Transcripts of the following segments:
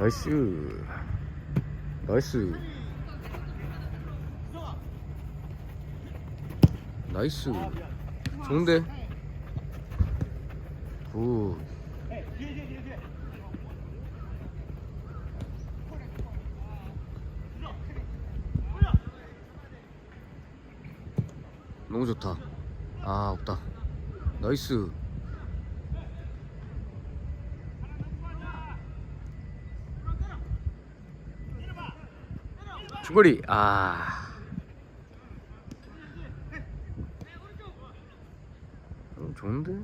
나이스. 나이스. 나이스. 좋은데? 굿. 너무 좋다. 아, 없다. 나이스. 중거리. 아. 좋은데?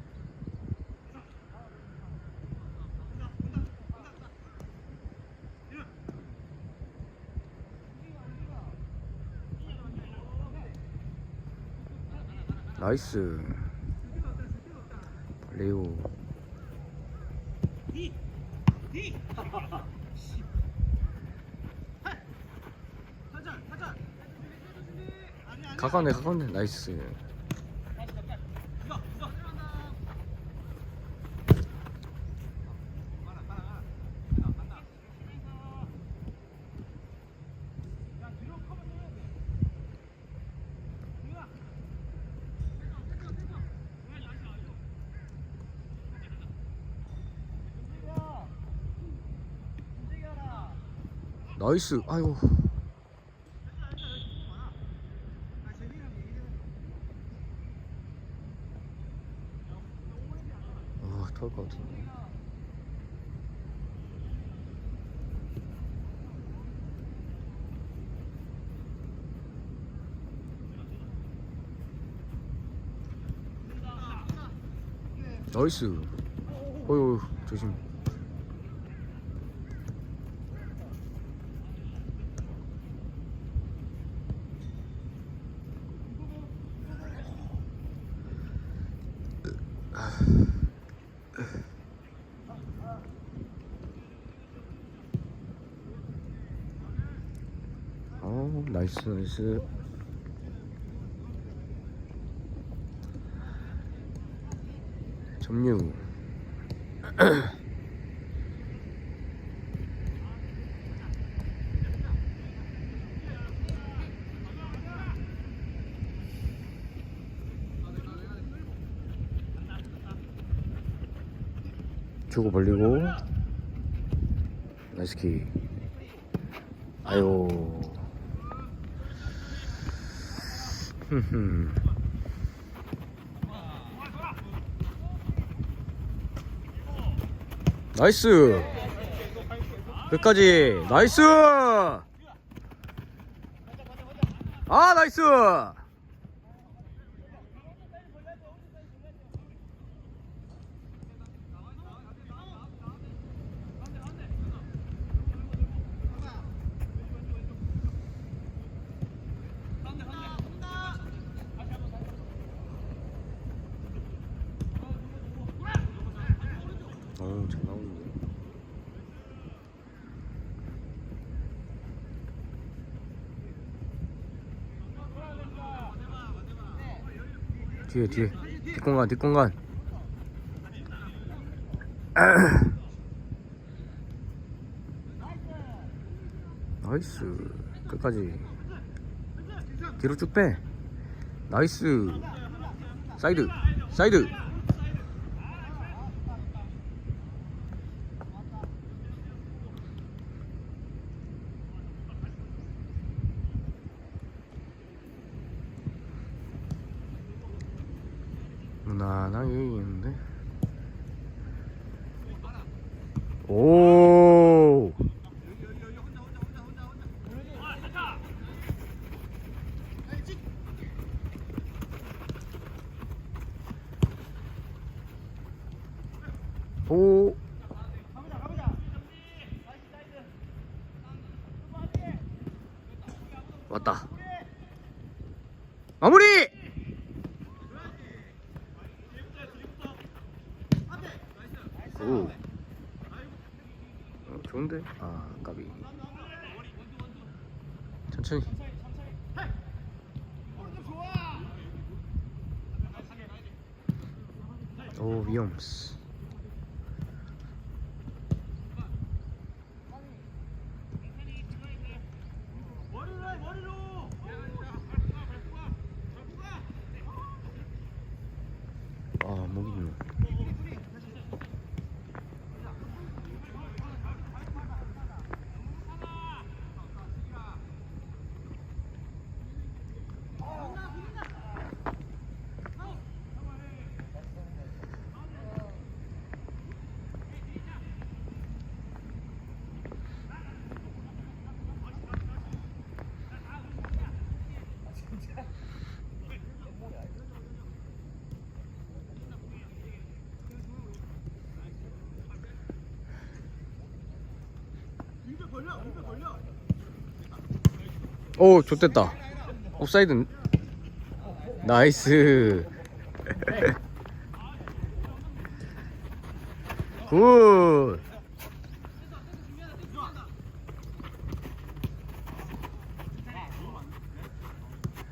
나이스. 레오. 가까운데 나이스. 나이스. 아이고. 아, 터질 것 같은데. 나이스. 어휴, 조심. 나이스. 점유. 주고 벌리고. 나이스 키. 아유. 나이스. 끝까지. 나이스. 아, 나이스. 어우, 잘 나오는데. 뒤에 뒷공간. 나이스. 끝까지. 뒤로 쭉 빼. 나이스. 사이드. 무난하게 이기는데. 오. 오. 왔다. 마무리. 오. 좋은데? 아, 까비. 천천히. 오, 위험스. 오, 좋됐다. 옵사이드. 나이스. 굿.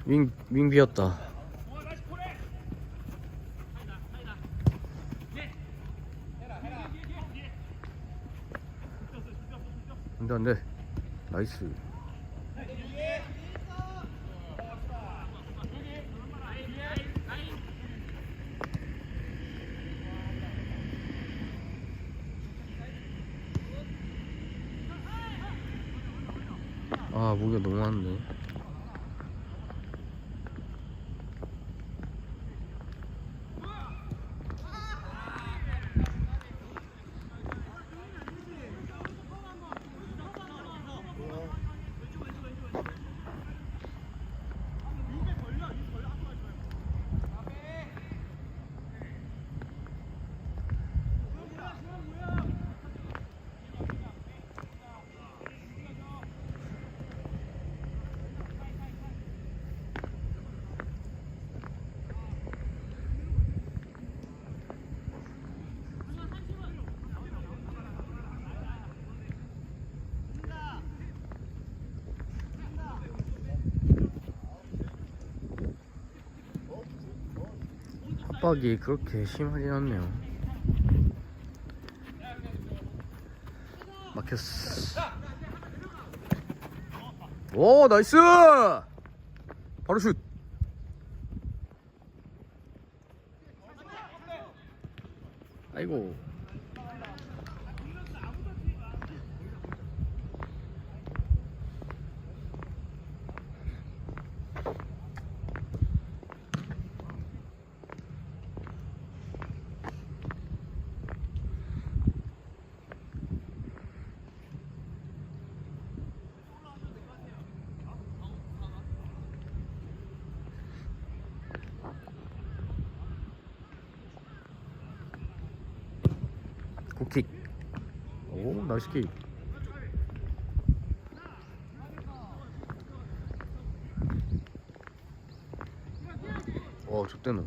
윙 비었다. 안돼. 나이스. 아, 무게가 너무 많네. 압박이 그렇게 심하진 않네요. 막혔어. 오, 나이스. 바로 슛. 아이고. 굿킥. 오, 나이스 킥. 와, 저때는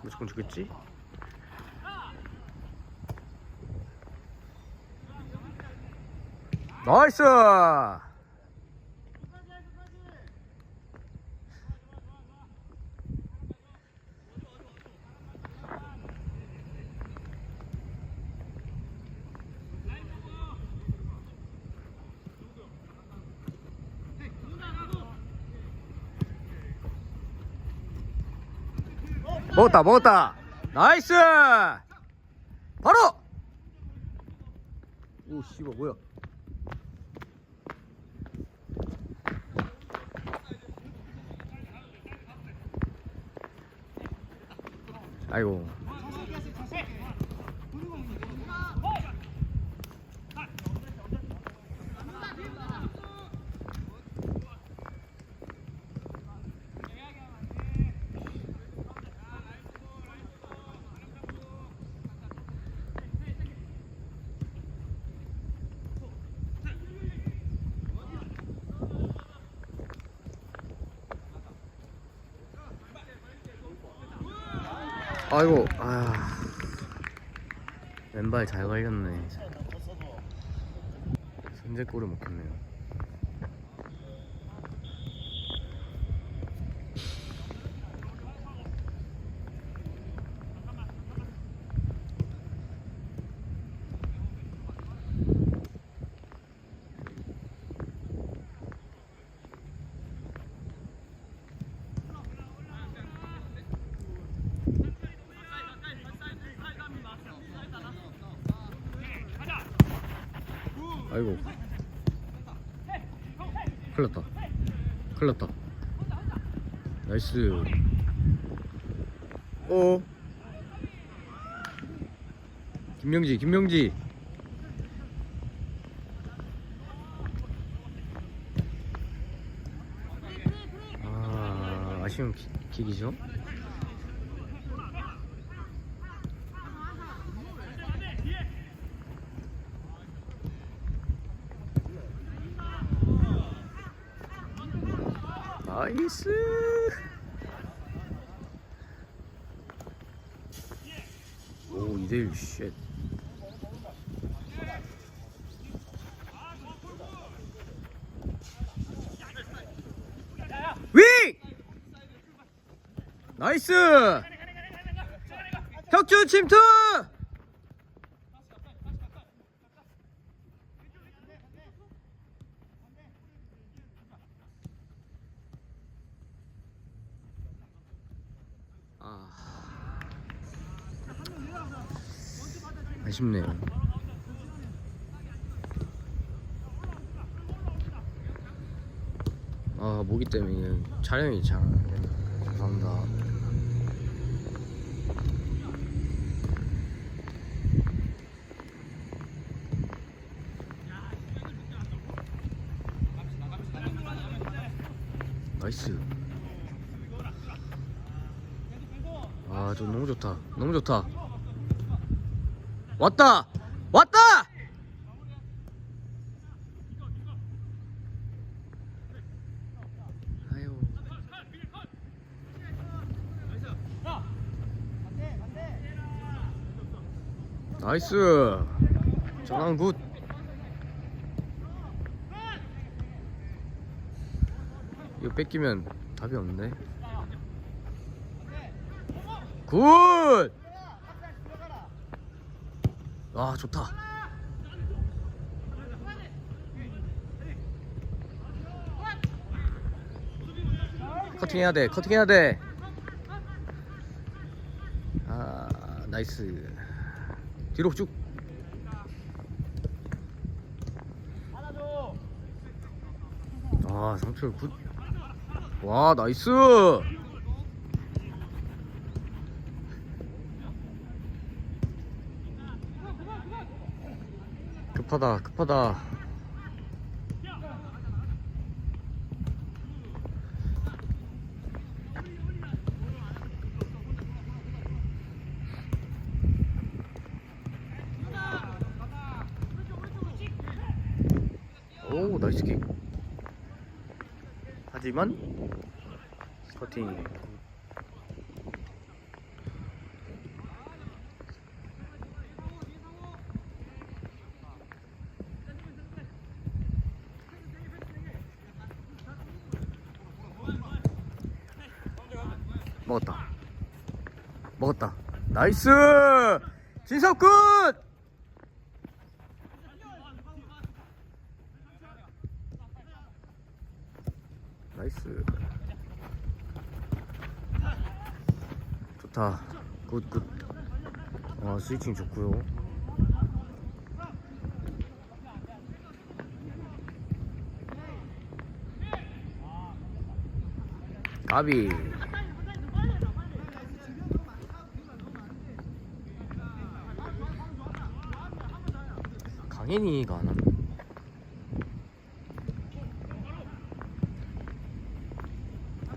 무조건 죽겠지? 나이스. 먹었다. 나이스. 바로. 오, 씨발 뭐야? 아이고. 아이고. 아, 왼발 잘 걸렸네. 선제골을 먹혔네요. 아이고. 큰일났다. 나이스. 오. 김명지. 아, 아쉬운 킥이죠. 나이스. 오 2대1 쉣. 윙! 나이스! 혁준 침투! 아쉽네요. 모기 때문에 촬영이 잘 안 돼요. 죄송합니다. 나이스. 저 너무 좋다. 너무 좋다. 왔다! 왔다! 아유. 나이스. 전환 굿. 이거 뺏기면 답이 없네. 굿! 아 좋다. 커팅해야 돼. 커팅해야 돼. 나이스. 뒤로 쭉. 상철 굿. 와 나이스. 급하다 급하다. 오 나이스 킥. 하지만 커팅. 먹었다. 먹었다. 나이스. 진석 굿. 나이스. 좋다. 굿굿. 스위칭 좋고요. 가비. 강현이가 안 왔네.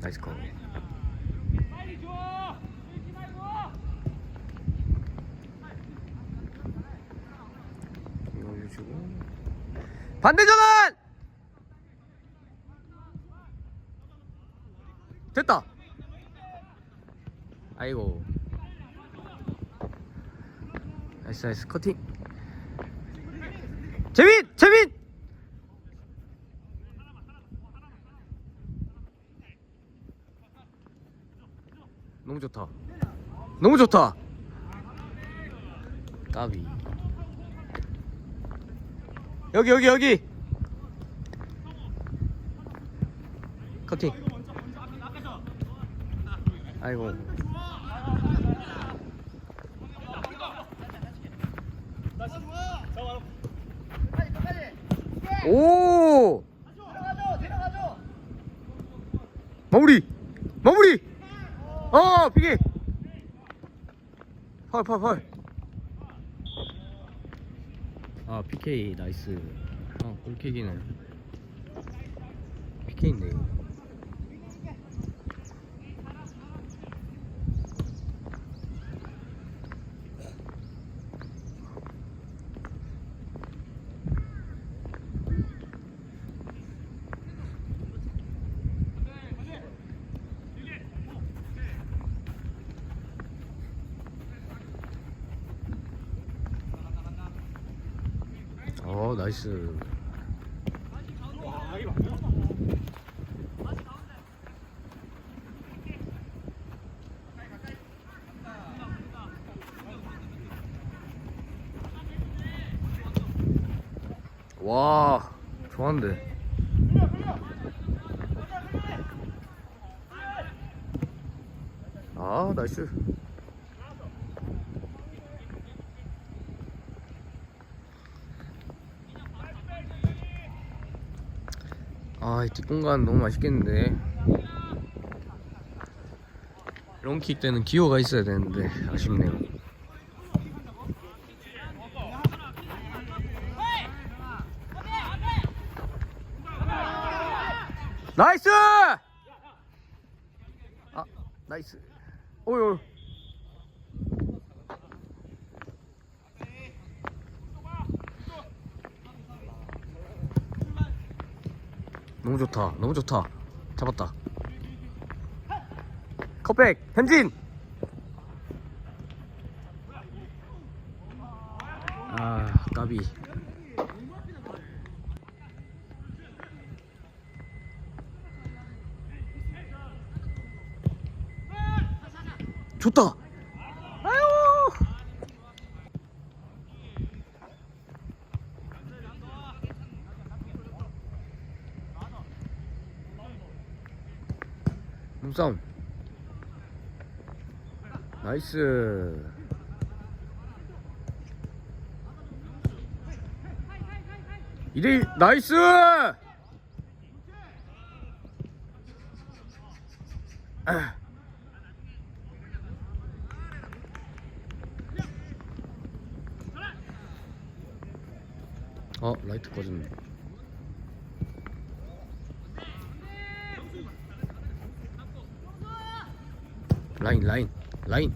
나이스 컷. 이거 올려주고 반대 전환! 됐다. 아이고. 나이스 나이스 커팅. 재민! 재민! 너무 좋다. 너무 좋다. 까비. 여기 커팅. 아이고. 오! 마무리! 피게! 펄. PK 나이스. 골킥이네. PK인데. 나이스. 와, 좋았는데. 나이스. 이 뒷공간 너무 맛있겠는데. 롱킥 때는 기호가 있어야 되는데 아쉽네요. 나이스! 나이스. 오유. 너무 좋다. 너무 좋다. 잡았다. 컵백 현진. 까비. 좋다. 아유. 몸싸움. 나이스. 이대 나이스. 라이트 꺼졌네. 라인.